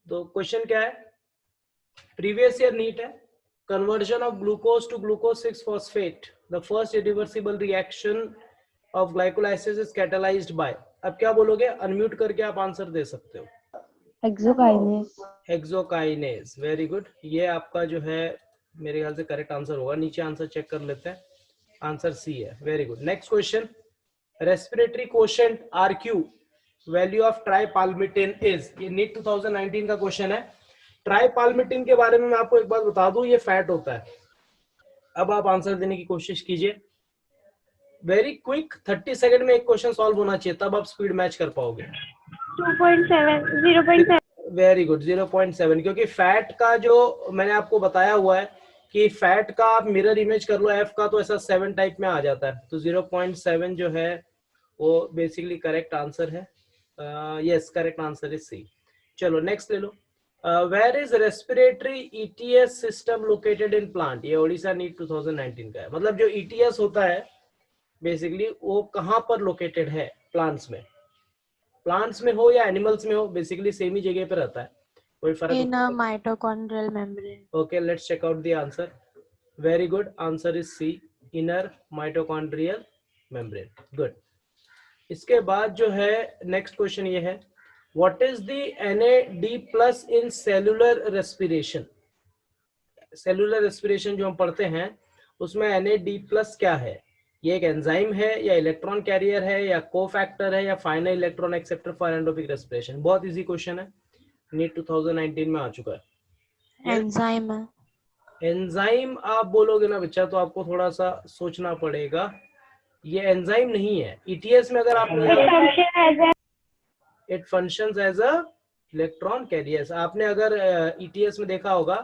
तो क्वेश्चन क्या है, प्रीवियस ईयर नीट है, conversion of glucose to glucose 6 phosphate, the first irreversible reaction of glycolysis is catalysed by. अब क्या बोलोगे, अनम्यूट करके आप आंसर दे सकते हो। एक्सोकाइनेज। Hexokinase, very good. ये आपका जो है मेरे ख्याल से करेक्ट आंसर होगा। नीचे आंसर चेक कर लेते हैं, आंसर सी है, very good. Next question, respiratory quotient RQ value of tripalmitin is. ये नीट 2019 का क्वेश्चन है। ट्राइपाल्मिटिन के बारे में मैं आपको एक बात बता दूं, ये फैट होता है। अब आप आंसर देने की कोशिश कीजिए, वेरी क्विक, 30 सेकंड में एक क्वेश्चन सॉल्व होना चाहिए, तब आप स्पीड मैच कर पाओगे। 2.7 0.7। वेरी गुड, 0.7, क्योंकि फैट का जो मैंने आपको बताया हुआ है कि फैट का आप मिरर इमेज कर लो एफ का, तो ऐसा 7 टाइप में आ जाता है। तो 0.7 जो है वो बेसिकली करेक्ट आंसर है। Yes, correct answer is C. चलो नेक्स्ट ले लो, where is respiratory ETS system located in plant. ये ओडिशा नीट 2019 का है। मतलब जो ईटीएस होता है बेसिकली वो कहाँ पर लोकेटेड है प्लांट्स में, प्लांट्स में हो या एनिमल्स में हो, बेसिकली सेम ही जगह पे रहता है, कोई फर्क in a mitochondrial membrane. Okay, let's check out the answer. Very good, answer is C, inner mitochondrial membrane. Good. इसके बाद जो है नेक्स्ट क्वेश्चन ये है, what is the NAD+ in cellular respiration. Cellular respiration जो हम पढ़ते हैं उसमें NAD+ क्या है। ये एक एंजाइम है या इलेक्ट्रॉन कैरियर है या कोफैक्टर है या फाइनल इलेक्ट्रॉन एक्सेप्टर फॉर एंडोपिक रेस्पिरेशन। बहुत इजी क्वेश्चन है, नीट 2019 में आ चुका है। एंजाइम है। एंजाइम आप बोलोगे ना बच्चा तो आपको थोड़ा सा सोचना पड़ेगा, ये एंजाइम नहीं है। ईटीएस में अगर आप it functions as a electron carrier. आपने अगर ईटीएस में देखा होगा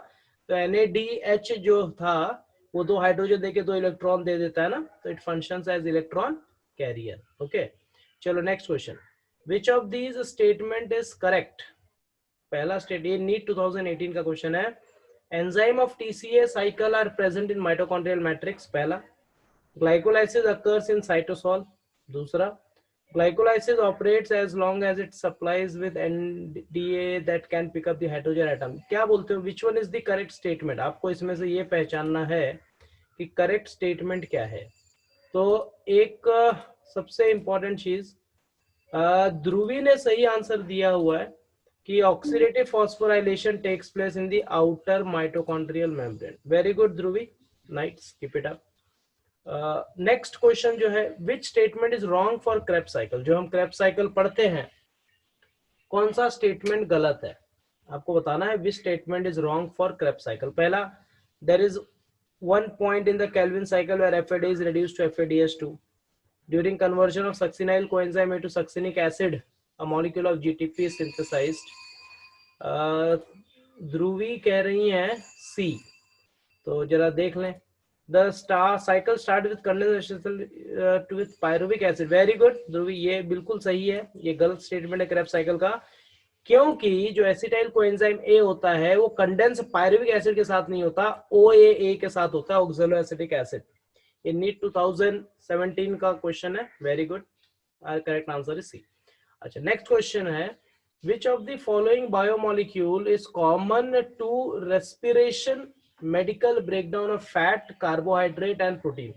तो NADH जो था वो 2 हाइड्रोजन देके 2 इलेक्ट्रॉन दे देता है ना, तो it functions as electron carrier. Okay, चलो next question, which of these statement is correct. पहला स्टेट, ये नीट 2018 का क्वेश्चन है, enzyme of TCA cycle are present in mitochondrial matrix. पहला, ग्लाइकोलाइसिस अकर्स इन साइटोसॉल। दूसरा, glycolysis operates as long as it supplies with NDA that can pick up the hydrogen atom। क्या बोलते हो, which one is the correct statement। आपको इसमें से ये पहचानना है कि करेक्ट स्टेटमेंट क्या है। तो एक सबसे इंपॉर्टेंट चीज, ध्रुवी ने सही आंसर दिया हुआ है कि oxidative phosphorylation takes place in the outer mitochondrial membrane. Very good Dhruvi, nice, keep it up. Next question जो है, which statement is wrong for Krebs cycle. जो हम क्रेब्स साइकिल पढ़ते हैं कौन सा स्टेटमेंट गलत है, आपको बताना है which statement is wrong for Krebs cycle. पहला, there is one point in the Calvin cycle where FAD is reduced to FADH2 during conversion of succinyl coenzyme into succinic acid, a molecule of GTP is synthesized। ध्रुवी कह रही हैं सी, तो जरा देख लें। The cycle start with condensation with pyruvic acid। Very good Dhruvi, ये बिल्कुल सही है, ये गलत स्टेटमेंट है क्रेब्स साइकिल का, क्योंकि जो एसिटाइल कोएंजाइम ए होता है वो कंडेंस पायरुविक एसिड के साथ नहीं होता, OAA के साथ होता है, ऑक्सैलो एसिटिक एसिड। ये नीट 2017 का क्वेश्चन है, very good, correct answer is C. अच्छा, नेक्स्ट क्वेश्चन है, which of the following biomolecule is common to respiration medical breakdown of fat, carbohydrate and protein।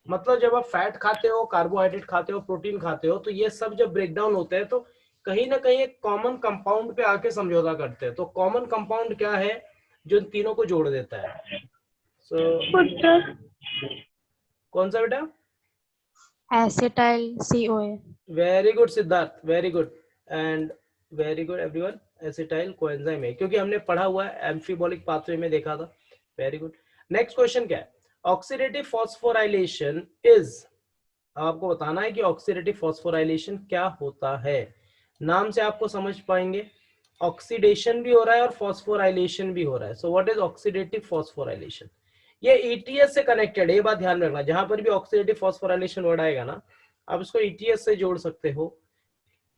मतलब जब आप फैट खाते हो, कार्बोहाइड्रेट खाते हो, प्रोटीन खाते हो, तो ये सब जब ब्रेकडाउन होते हैं तो कहीं ना कहीं एक कॉमन कंपाउंड पे आके समझौता करते हैं। तो कॉमन कंपाउंड क्या है जो इन तीनों को जोड़ देता है। कौन सा बेटा? Acetyl CoA। Very good Siddharth, very good, and very good everyone, acetyl coenzyme है, क्योंकि हमने पढ़ा हुआ है एम्फिबोलिक पाथवे में देखा था। Very good. नेक्स्ट क्वेश्चन क्या है, ऑक्सीडेटिव फॉस्फोराइलेशन इज। आपको बताना है कि ऑक्सीडेटिव फॉस्फोराइलेशन क्या होता है। नाम से आपको समझ पाएंगे, ऑक्सीडेशन भी हो रहा है और फॉस्फोराइलेशन भी हो रहा है। So what is oxidative phosphorylation. ये ETS से कनेक्टेड है, ये बात ध्यान रखना। जहां पर भी ऑक्सीडेटिव फॉस्फोराइलेशन वर्ड आएगा ना, आप इसको ETS से जोड़ सकते हो।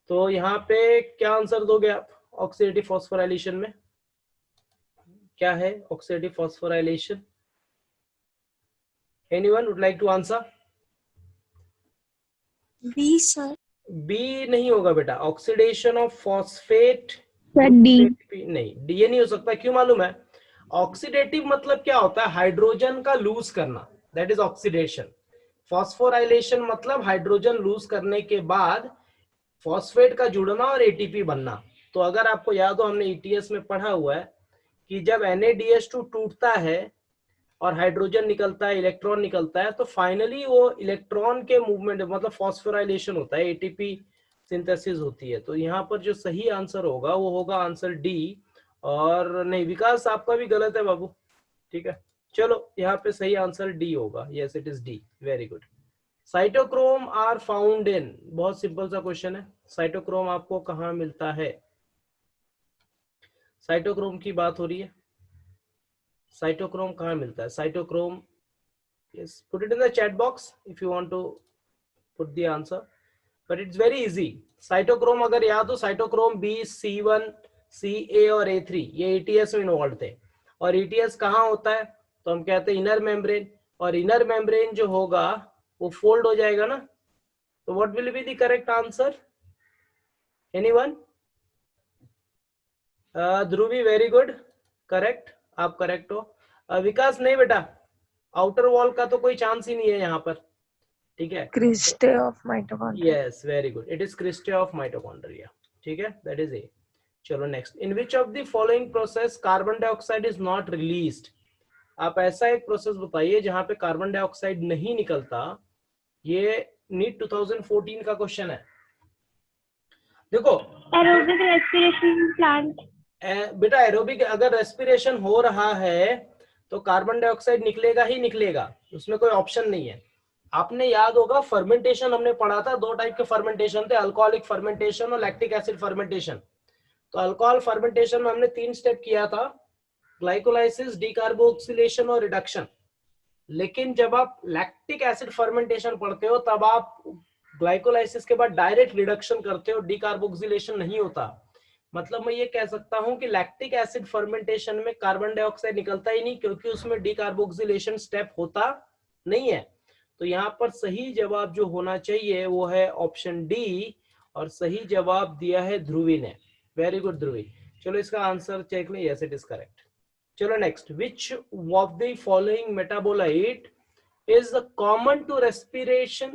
तो यहाँ पे क्या आंसर दोगे आप ऑक्सीडेटिव फॉस्फोराइलेशन में, क्या है oxidative phosphorylation? Anyone would like to answer? B sir. B नहीं होगा बेटा, ऑक्सीडेशन ऑफ फॉस्फेट ATP नहीं, डी ये नहीं हो सकता। क्यों मालूम है? ऑक्सीडेटिव मतलब क्या होता है? हाइड्रोजन का लूज करना, दैट इज ऑक्सीडेशन। फॉस्फोराइलेशन मतलब हाइड्रोजन लूज करने के बाद फॉस्फेट का जुड़ना और एटीपी बनना। तो अगर आपको याद हो, हमने ईटीएस में पढ़ा हुआ है कि जब NaDH2 टूटता है और हाइड्रोजन निकलता है, इलेक्ट्रॉन निकलता है, तो फाइनली वो इलेक्ट्रॉन के मूवमेंट मतलब फॉस्फोराइलेशन होता है, एटीपी सिंथेसिस होती है। तो यहाँ पर जो सही आंसर होगा वो होगा आंसर डी। और नहीं विकास, आपका भी गलत है बाबू, ठीक है। चलो यहाँ पे सही आंसर डी होगा, yes it is D, very good. Cytochrome are found in, बहुत सिंपल सा क्वेश्चन है, साइटोक्रोम आपको कहाँ मिलता है? साइटोक्रोम की बात हो रही है, साइटोक्रोम कहाँ मिलता है? Cytochrome, yes, put it in the chat box if you want to put the answer, but it's very easy. Cytochrome अगर याद हो, साइटोक्रोम B, C1, CA और A3 ये ETS में इन्वॉल्व थे। और ETS कहाँ होता है? तो हम कहते हैं इनर मेम्ब्रेन, और इनर मेम्ब्रेन जो होगा वो फोल्ड हो जाएगा ना। तो what will be the correct answer? Anyone? Dhubri, very good, correct, आप करेक्ट हो। विकास नहीं बेटा, आउटर वॉल का तो कोई चांस ही नहीं है यहाँ पर, ठीक है। Cristae of mitochondria. Yes very good, it is cristae of mitochondria, ठीक है, दैट इज ए। चलो next, in which of the following process carbon dioxide is not released? आप ऐसा एक प्रोसेस बताइए जहां पे कार्बन डाइऑक्साइड नहीं निकलता। ये नीट 2014 का क्वेश्चन है। देखो एरोबिक रेस्पिरेशन प्लांट। बेटा एरोबिक अगर रेस्पिरेशन हो रहा है तो कार्बन डाइऑक्साइड निकलेगा ही निकलेगा, उसमें कोई ऑप्शन नहीं है। आपने याद होगा फर्मेंटेशन हमने पढ़ा था, दो टाइप के फर्मेंटेशन थे, अल्कोहलिक फर्मेंटेशन और लैक्टिक एसिड फर्मेंटेशन। तो अल्कोहल फर्मेंटेशन में हमने 3 स्टेप किया था, ग्लाइकोलाइसिस, डीकार्बोक्सिलेशन और रिडक्शन। लेकिन जब आप लैक्टिक एसिड फर्मेंटेशन पढ़ते हो तब आप ग्लाइकोलाइसिस के बाद डायरेक्ट रिडक्शन करते हो, डीकार्बोक्सिलेशन नहीं होता। मतलब मैं ये कह सकता हूं कि लैक्टिक एसिड फर्मेंटेशन में कार्बन डाइऑक्साइड निकलता ही नहीं, क्योंकि उसमें डीकार्बोक्सिलेशन स्टेप होता नहीं है। तो यहाँ पर सही जवाब जो होना चाहिए वो है ऑप्शन डी, और सही जवाब दिया है ध्रुवी ने, वेरी गुड ध्रुवी। चलो इसका आंसर चेक लें, यस इट इज करेक्ट। चलो next, which of the following metabolite is the common to respiration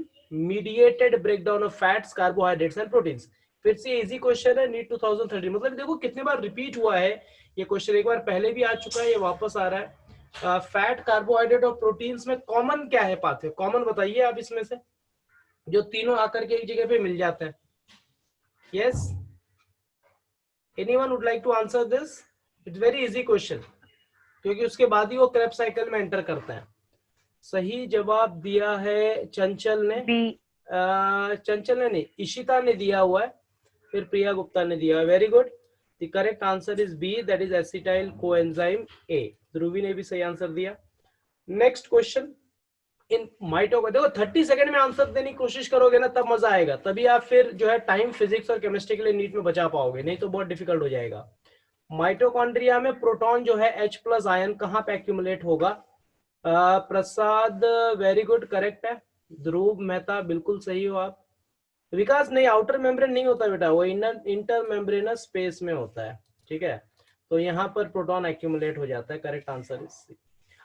mediated breakdown of fats, carbohydrates and proteins? फिर से इजी क्वेश्चन है, नीट 2013। मतलब देखो कितने बार रिपीट हुआ है ये क्वेश्चन, एक बार पहले भी आ चुका है, ये वापस आ रहा है। फैट, कार्बोहाइड्रेट और प्रोटीन्स में कॉमन क्या है पाथवे? कॉमन बताइए आप इसमें से, जो तीनों आकर के एक जगह पे मिल जाते हैं। Yes, anyone would like to answer this? It's very easy question, क्योंकि उसके बाद ही वो क्रेब्स साइकिल में एंटर करते हैं। सही जवाब दिया है चंचल ने, चंचल ने नहीं, इशिता ने दिया हुआ है, फिर प्रिया गुप्ता ने दिया है, very good. The correct answer is B, that is acetyl coenzyme A. Dhruvi ने भी सही आंसर दिया। नेक्स्ट क्वेश्चन, इन माइटोकॉन्ड्रिया, देखो 30 सेकंड में आंसर देने की कोशिश करोगे ना तब मजा आएगा, तभी आप फिर जो है टाइम फिजिक्स और केमिस्ट्री के लिए नीट में बचा पाओगे, नहीं तो बहुत डिफिकल्ट हो जाएगा। माइटोकॉन्ड्रिया में प्रोटॉन जो है H+ आयन कहाँ पे एक्यूमुलेट होगा? प्रसाद वेरी गुड, करेक्ट है। ध्रुव मेहता बिल्कुल सही हो आप। विकास नहीं, आउटर मेम्ब्रेन नहीं होता बेटा, वो इंटर मेम्ब्रेनस स्पेस में होता है, ठीक है। तो यहाँ पर प्रोटॉन एक्यूमुलेट हो जाता है, करेक्ट आंसर इज सी।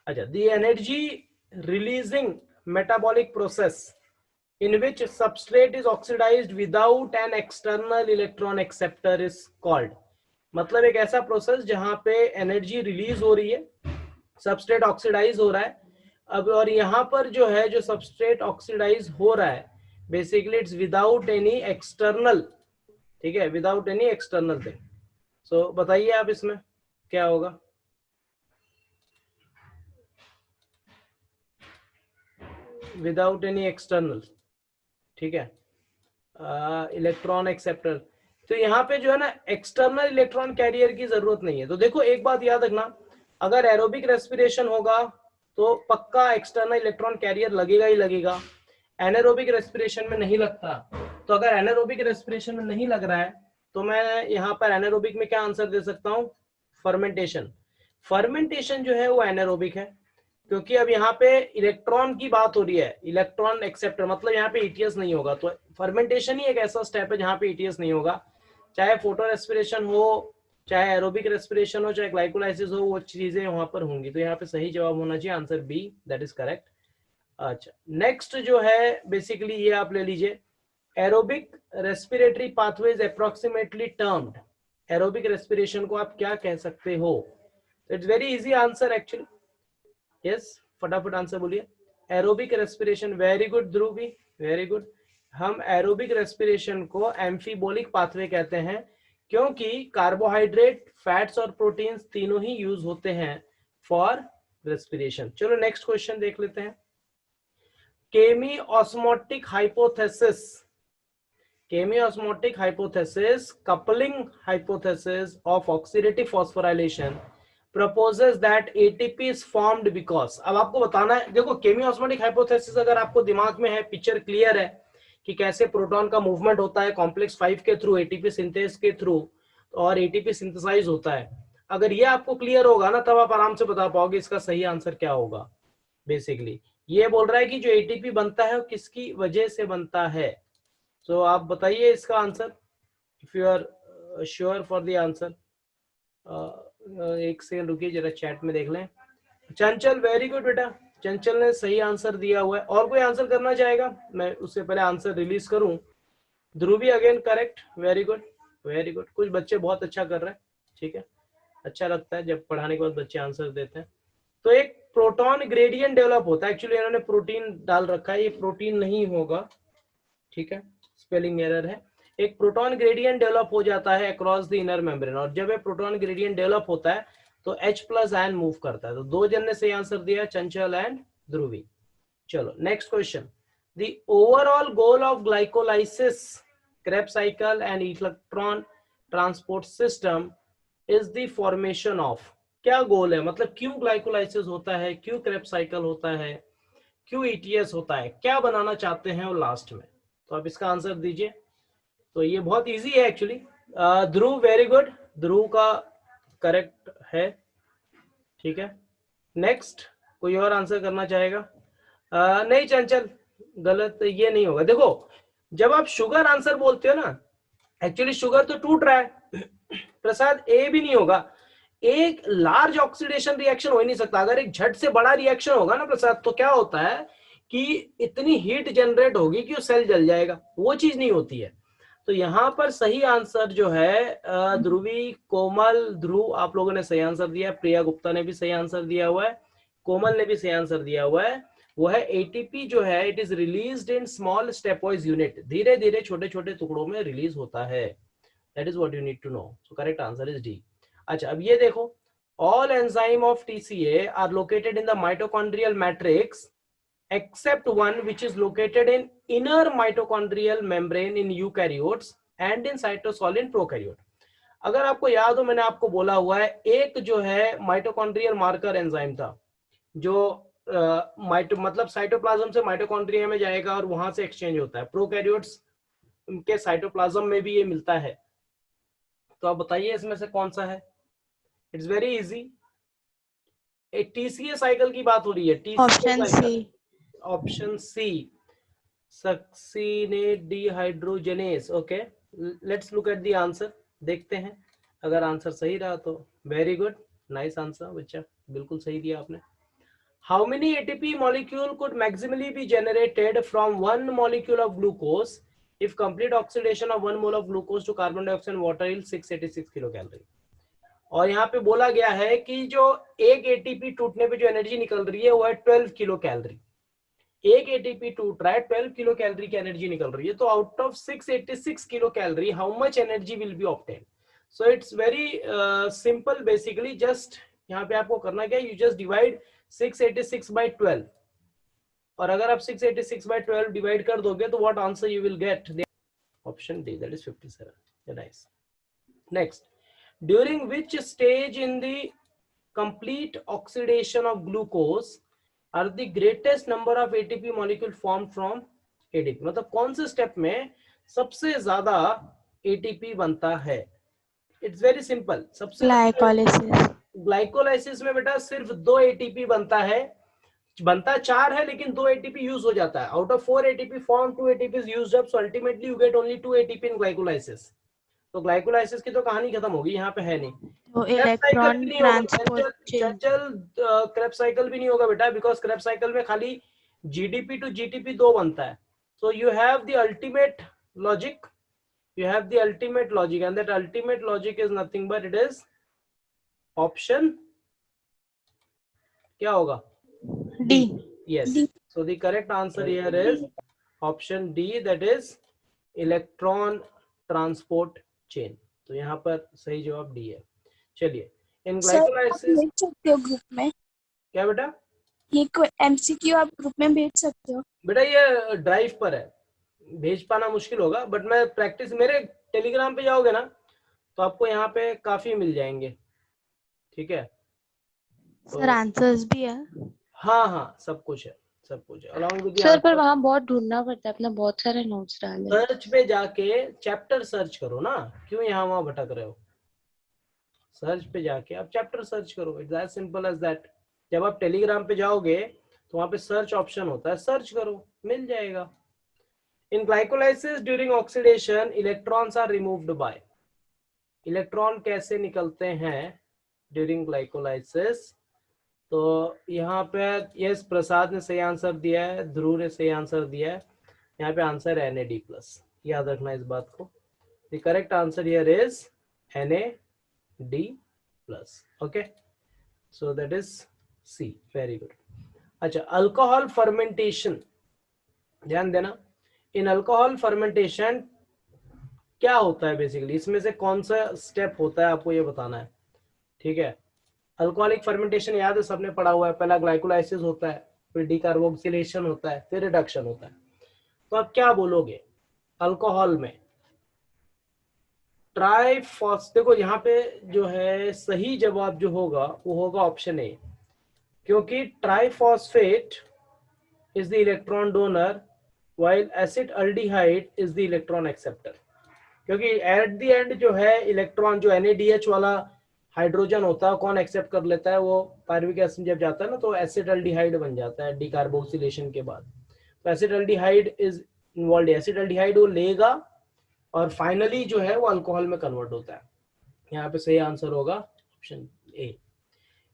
अच्छा, the energy releasing metabolic process in which substrate is oxidized without an external electron acceptor is called? मतलब एक ऐसा प्रोसेस जहां पे एनर्जी रिलीज हो रही है, सबस्ट्रेट ऑक्सीडाइज हो रहा है। अब और यहाँ पर जो है, जो सबस्ट्रेट ऑक्सीडाइज हो रहा है, basically it's without any external, ठीक है, विदाउट एनी एक्सटर्नल थिंग। सो बताइए आप इसमें क्या होगा? विदाउट एनी एक्सटर्नल, ठीक है, इलेक्ट्रॉन एक्सेप्टर। तो यहाँ पे जो है ना, एक्सटर्नल इलेक्ट्रॉन कैरियर की जरूरत नहीं है। तो देखो एक बात याद रखना, अगर एरोबिक रेस्पिरेशन होगा तो पक्का एक्सटर्नल इलेक्ट्रॉन कैरियर लगेगा ही लगेगा। एनारोबिक रेस्पिरेशन में नहीं लगता। तो अगर एनारोबिक रेस्पिरेशन में नहीं लग रहा है तो मैं यहाँ पर एनारोबिक में क्या आंसर दे सकता हूँ? फर्मेंटेशन। फर्मेंटेशन जो है वो एनारोबिक है, क्योंकि अब यहाँ पे इलेक्ट्रॉन की बात हो रही है, इलेक्ट्रॉन एक्सेप्टर, मतलब यहाँ पे ईटीएस नहीं होगा। तो फर्मेंटेशन ही एक ऐसा स्टेप है जहाँ पे ईटीएस नहीं होगा, चाहे फोटो रेस्पिरेशन हो चाहे एरोबिक रेस्पिरेशन हो चाहे ग्लाइकोलाइसिस हो, वो चीजें वहां पर होंगी। तो यहाँ पे सही जवाब होना चाहिए answer B, that is correct. अच्छा, नेक्स्ट जो है बेसिकली ये आप ले लीजिए, aerobic respiratory pathways approximately termed. Aerobic respiration को आप क्या कह सकते हो? It's very easy answer actually. Yes, फटाफट आंसर बोलिए। Aerobic respiration, very good Dhruv भी, वेरी गुड। हम एरोबिक रेस्पिरेशन को एम्फीबोलिक पाथवे कहते हैं क्योंकि कार्बोहाइड्रेट, फैट्स और प्रोटीन्स तीनों ही यूज होते हैं फॉर रेस्पिरेशन। चलो नेक्स्ट क्वेश्चन देख लेते हैं। Chemiosmotic hypothesis, chemiosmotic hypothesis, coupling hypothesis of oxidative phosphorylation proposes that ATP is formed because, अब आपको बताना है, देखो केमी ऑस्मोटिक हाइपोथेसिस अगर आपको दिमाग में है, पिक्चर क्लियर है कि कैसे प्रोटॉन का मूवमेंट होता है कॉम्प्लेक्स 5 के थ्रू, एटीपी सिंथेस के थ्रू, और एटीपी सिंथेसाइज होता है, अगर ये आपको क्लियर होगा ना तब आप आराम से बता पाओगे इसका सही आंसर क्या होगा। बेसिकली ये बोल रहा है कि जो एटीपी बनता है वो किसकी वजह से बनता है। तो आप बताइए इसका answer, if you are sure for the answer. एक सेकंड रुकिए, जरा चैट में देख लें। चंचल, वेरी गुड बेटा, चंचल ने सही आंसर दिया हुआ है। और कोई आंसर करना चाहेगा? मैं उससे पहले आंसर रिलीज करूं। Dhruvi again correct, very good, very good. कुछ बच्चे बहुत अच्छा कर रहे हैं, ठीक है, अच्छा लगता है जब पढ़ाने के बाद बच्चे आंसर देते हैं। तो एक प्रोटॉन ग्रेडियंट डेवलप होता है, एक्चुअली इन्होंने प्रोटीन डाल रखा है, ये प्रोटीन नहीं होगा, ठीक है, स्पेलिंग एरर है। एक प्रोटॉन ग्रेडियंट डेवलप हो जाता है अक्रॉस द इनर मेम्ब्रेन, और जब ये प्रोटॉन ग्रेडियंट डेवलप होता है तो H प्लस आयन मूव करता है। तो दो जन ने सही आंसर दिया, चंचल एंड ध्रुवी। चलो next question. The overall goal of glycolysis, Krebs cycle and electron transport system is the formation of, क्या गोल है, मतलब क्यों ग्लाइकोलाइसिस होता है, क्यों क्रेब्स साइकिल होता है, क्यों ETS होता है, क्या बनाना चाहते हैं वो लास्ट में। तो आप इसका आंसर दीजिए। तो ये बहुत इजी है एक्चुअली। ध्रुव वेरी गुड, ध्रुव का करेक्ट है, ठीक है। नेक्स्ट कोई और आंसर करना चाहेगा? नहीं चंचल, गलत, ये नहीं होगा। देखो जब आप शुगर आंसर बोलते हो ना, एक्चुअली शुगर तो टूट रहा है प्रसाद, ए भी नहीं होगा। एक लार्ज ऑक्सीडेशन रिएक्शन हो ही नहीं सकता। अगर एक झट से बड़ा रिएक्शन होगा ना प्रसाद, तो क्या होता है कि इतनी हीट जनरेट होगी कि वो सेल जल जाएगा, वो चीज नहीं होती है। तो यहाँ पर सही आंसर जो है ध्रुवी, कोमल, ध्रुव, आप लोगों ने सही आंसर दिया, प्रिया गुप्ता ने भी सही आंसर दिया हुआ है, कोमल ने भी सही आंसर दिया हुआ है। वो है एटीपी जो है, it is released in small stepwise unit, धीरे धीरे छोटे छोटे टुकड़ों में रिलीज होता है। That is what you need to know. So correct answer is D. अच्छा, अब ये देखो, all enzyme of TCA are located in the mitochondrial matrix except one which is located in inner mitochondrial membrane in eukaryotes and in cytosol in prokaryote। अगर आपको याद हो, मैंने आपको बोला हुआ है, एक जो है माइटोकॉन्ड्रियल मार्कर एंजाइम था जो मतलब साइटोप्लाज्म से माइटोकॉन्ड्रिया में जाएगा और वहां से एक्सचेंज होता है। प्रोकैरियोट्स के साइटोप्लाज्म में भी ये मिलता है। तो आप बताइए इसमें से कौन सा है? It's very easy. TCA cycle की बात हो रही है, option C, option C, succinate dehydrogenase. Okay, let's look at the answer, देखते हैं अगर आंसर सही रहा तो। वेरी गुड, नाइस आंसर बच्चा, बिल्कुल सही दिया आपने। How many ATP molecule could maximally be generated from one molecule of glucose if complete oxidation of 1 mole of glucose to carbon dioxide and water yields 686 kilocalorie। और यहाँ पे बोला गया है कि जो एक ATP टूटने पे जो एनर्जी निकल रही है वो है 12 किलो कैलोरी। एक ATP टूट रहा है, 12 किलो कैलोरी की एनर्जी निकल रही है। तो out of 686 kilo calorie how much energy will be obtain. So it's very simple, basically just यहाँ पे आपको करना क्या है, यू जस्ट डिवाइड 686 बाय 12, और अगर आप 686 बाय 12 डिवाइड कर दोगे तो what answer you will get, option D, that is 57। Nice. Next, during which stage in the complete oxidation of glucose are the greatest number of ATP molecule formed from ADP, मतलब कौन से step में सबसे ज्यादा ATP बनता है? It's very simple. सबसे glycolysis, glycolysis में बेटा सिर्फ 2 ATP बनता है, बनता 4 है लेकिन 2 ATP यूज हो जाता है। Out of 4 ATP formed 2 ATP is used up, so ultimately you get only 2 ATP in glycolysis। तो ग्लाइकोलाइसिस की तो कहानी खत्म होगी, यहाँ पे है नहीं। तो क्रेब्स साइकिल भी इलेक्ट्रॉन नहीं होगा, ट्रांसपोर्ट चेन। क्रेब्स साइकिल भी नहीं होगा बेटा, बिकॉज क्रेब्स साइकिल में खाली जीडीपी टू जीटीपी 2 बनता है। So you have the ultimate logic, you have the ultimate logic, and that ultimate logic is nothing but it is option, क्या होगा, D. yes. So the correct answer here is option D, that is electron transport chain. तो यहाँ पर सही जवाब D है। चलिए, इन glycolysis भेज सकते हो ग्रुप में, क्या बेटा, ये कोई एमसीक्यू आप ग्रुप में भेज सकते हो। बेटा ये ड्राइव पर है, भेज पाना मुश्किल होगा, बट मैं प्रैक्टिस, मेरे टेलीग्राम पे जाओगे ना तो आपको यहाँ पे काफी मिल जाएंगे, ठीक है। तो सर आंसर्स भी है। हाँ हाँ, सब कुछ है, सब कुछ है अलॉन्ग विद सर पर वहाँ बहुत ढूंढना पड़ता है, अपना बहुत सारे नोट्स डाले। सर्च पे जाके चैप्टर सर्च करो ना, क्यों यहाँ वहां भटक रहे हो। सर्च पे जाके आप चैप्टर सर्च करो, it's as simple as that. जब आप टेलीग्राम पे जाओगे तो वहां पे सर्च ऑप्शन होता है, सर्च करो, मिल जाएगा। In glycolysis during oxidation electrons are removed by, electron कैसे निकलते हैं ड्यूरिंग ग्लाइकोलाइसिस। तो यहाँ पे यस प्रसाद ने सही आंसर दिया है, ध्रुव ने सही आंसर दिया है, यहाँ पे आंसर है NAD+, याद रखना इस बात को। The correct answer here is NAD+, okay, so that is C, very good. अच्छा, अल्कोहल फर्मेंटेशन, ध्यान देना, इन अल्कोहल फर्मेंटेशन क्या होता है बेसिकली, इसमें से कौन सा स्टेप होता है आपको ये बताना है, ठीक है। अल्कोहलिक फर्मेंटेशन याद है, सबने पढ़ा हुआ है, पहला ग्लाइकोलाइसिस होता है, फिर डीकार्बोक्सिलेशन होता है, फिर रिडक्शन होता है। तो आप क्या बोलोगे अल्कोहल में, ट्राइफॉस, देखो यहाँ पे जो है सही जवाब जो होगा वो होगा ऑप्शन ए, क्योंकि triphosphate is the electron donor while acetaldehyde is the electron acceptor. क्योंकि एट द एंड जो है इलेक्ट्रॉन जो NADH वाला हाइड्रोजन होता है कौन एक्सेप्ट कर लेता है, वो पायरुविक एसिड जब जाता है ना तो एसिटाल्डिहाइड बन जाता है डीकार्बोक्सिलेशन के बाद। तो एसिटाल्डिहाइड इज इन्वॉल्व, एसिटाल्डिहाइड वो लेगा और फाइनली जो है वो अल्कोहल में कन्वर्ट होता है। यहाँ पे सही आंसर होगा option A.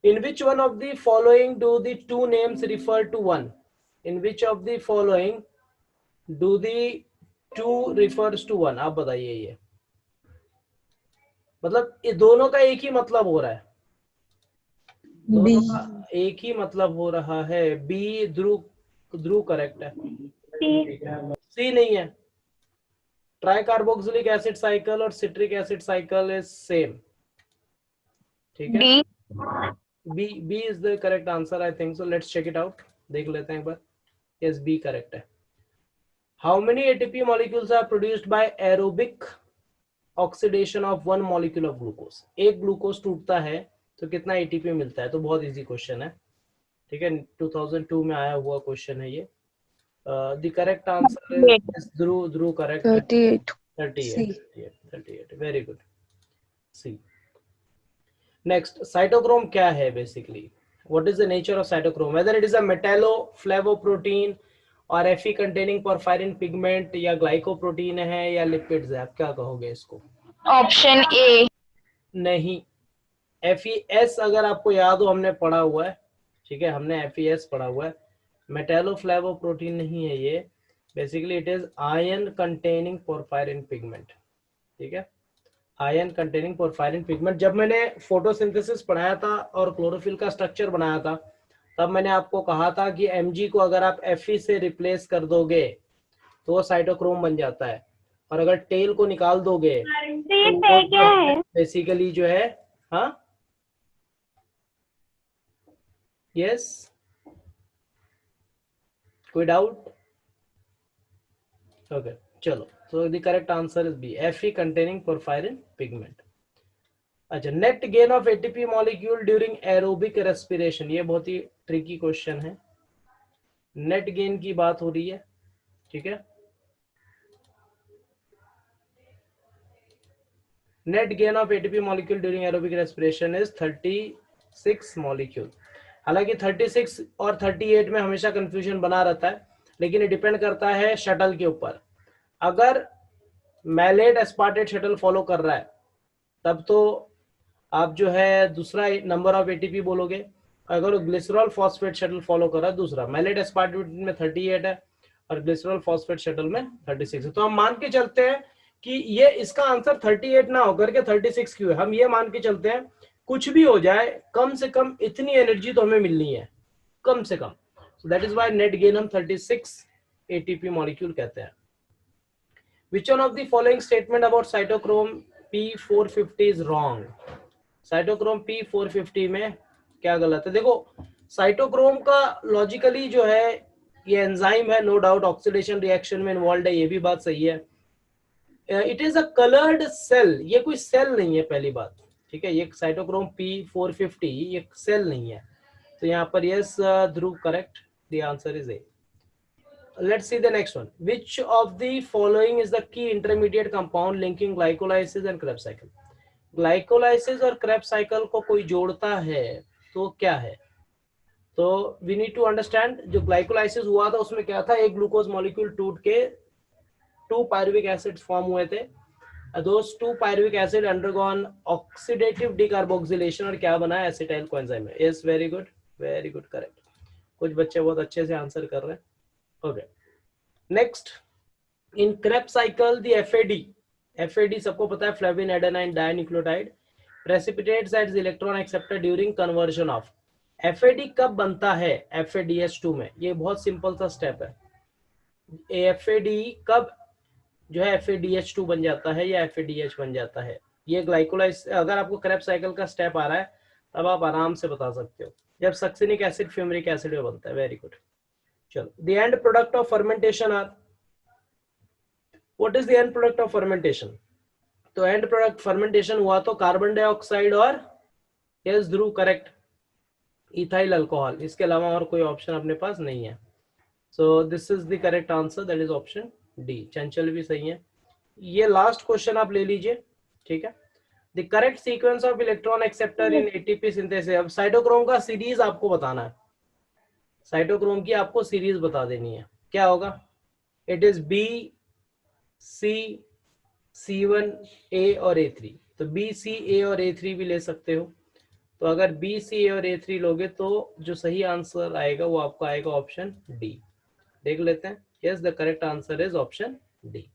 In which one of the following do the two names refer to one, in which of the following do the two refers to one, आप बताइए। ये मतलब ये दोनों का एक ही मतलब हो रहा है, दोनों का एक ही मतलब हो रहा है। बी, ध्रुव करेक्ट है, सी नहीं है। ट्राइकार्बोक्सिलिक एसिड साइकिल और citric acid cycle is same, ठीक है। B is the correct answer, I think so, let's check it out, देख लेते हैं एक बार। यस, बी करेक्ट है। How many ATP molecules are produced by aerobic oxidation of one molecule of glucose, एक glucose टूटता है तो कितना ATP मिलता है। तो बहुत इजी क्वेश्चन है, ठीक है, 2002 में आया हुआ क्वेश्चन है ये। The correct answer is Dhruv correct, 38, very good, C. Next, cytochrome क्या है basically, what is the nature of cytochrome, whether it is a metallo flavoprotein और Fe कंटेनिंग पोरफायरिन पिगमेंट, या ग्लाइकोप्रोटीन है या लिपिड्स है, आप क्या कहोगे इसको। Option A. नहीं, FeS अगर आपको याद हो हमने पढ़ा हुआ है, ठीक है, हमने FeS पढ़ा हुआ है। मेटालोफ्लेवोप्रोटीन नहीं है ये, basically it is ion containing porphyrin pigment, ठीक है, आयन कंटेनिंग पोरफायरिन पिगमेंट। जब मैंने फोटोसिंथेसिस पढ़ाया था और क्लोरोफिल का स्ट्रक्चर बनाया था, तब मैंने आपको कहा था कि Mg को अगर आप Fe से रिप्लेस कर दोगे तो वो साइटोक्रोम बन जाता है, और अगर टेल को निकाल दोगे तो क्या है? बेसिकली जो है, हाँ, यस, कोई डाउट, ओके, चलो, तो the correct answer is B, Fe containing porphyrin pigment. अच्छा, net gain of ATP molecule during aerobic respiration, ये बहुत ही ट्रिकी क्वेश्चन है, नेट गेन की बात हो रही है, ठीक है। Net gain of ATP molecule during aerobic respiration is 36 molecule. हालांकि 36 और 38 में हमेशा कंफ्यूजन बना रहता है, लेकिन ये डिपेंड करता है शटल के ऊपर। अगर मैलेट एस्पार्टेट शटल फॉलो कर रहा है, तब तो आप जो है दूसरा नंबर ऑफ एटीपी बोलोगे। अगर ग्लिसरॉल फॉस्फेट शटल फॉलो कर रहा है दूसरा, मैलेट एस्पार्टेट में 38 है और ग्लिसरॉल फॉस्फेट शटल में 36 है। तो हम मान के चलते हैं कि ये इसका आंसर 38 ना होकर के 36 क्यों है, हम ये मान के चलते हैं कुछ भी हो जाए कम से कम इतनी एनर्जी तो हमें मिलनी है, कम से कम। So that is why net gain हम 36 एटीपी मॉलिक्यूल कहते हैं। Which one of the following statement about cytochrome P450 is wrong? Cytochrome P450 में क्या गलत है? देखो साइटोक्रोम का लॉजिकली जो है ये एंजाइम है, नो डाउट ऑक्सीडेशन रिएक्शन में इन्वॉल्व है, ये भी बात सही है। It is a coloured cell, ये कोई सेल नहीं है पहली बात, ठीक है। ये साइटोक्रोम P450 ये सेल नहीं है, तो यहाँ पर yes Dhruv correct, the answer is a. Let's see the next one. Which of the following is the key intermediate compound linking glycolysis and Krebs cycle? Glycolysis और Krebs cycle को कोई जोड़ता है तो क्या है? तो we need to understand जो glycolysis हुआ था उसमें क्या था, एक ग्लूकोज मॉलिक्यूल टूट के 2 पायरुविक एसिड्स फॉर्म हुए थे। Those 2 pyruvic acid undergone oxidative decarboxylation और क्या बना, एसिटाइल कोएंजाइम है। Yes, very good correct. कुछ बच्चे बहुत अच्छे से आंसर कर रहे हैं। Okay. Next, in Krebs cycle, the FAD सबको पता है, flavin adenine dinucleotide precipitates as electron acceptor during conversion of। FAD कब बनता है FADH2 में? ये बहुत सिंपल सा स्टेप है। FAD कब जो है FADH2 बन जाता है या FADH बन जाता है? ये ग्लाइकोलाइज, अगर आपको Krebs cycle का स्टेप आ रहा है तब आप आराम से बता सकते हो, जब सक्सिनिक एसिड फ्यूमरिक एसिड में बनता है। Very good. चलो, the end product of fermentation are, what is the end product of fermentation? तो end product fermentation हुआ तो कार्बन डाइऑक्साइड और यस ध्रुव करेक्ट, इथाइल अल्कोहल, इसके अलावा और कोई ऑप्शन अपने पास नहीं है। So this is the correct answer, that is option D. चंचल भी सही है। ये लास्ट क्वेश्चन आप ले लीजिए, ठीक है। The correct sequence of electron acceptor in ATP synthesis. अब साइटोक्रोम का सीरीज आपको बताना है, साइटोक्रोम की आपको सीरीज बता देनी है। क्या होगा? It is B, C, C1, A और A3। तो B, C, A और A3 भी ले सकते हो। तो अगर B, C, A और A3 लोगे तो जो सही आंसर आएगा वो आपका आएगा ऑप्शन डी। देख लेते हैं। Yes, the correct answer is option D.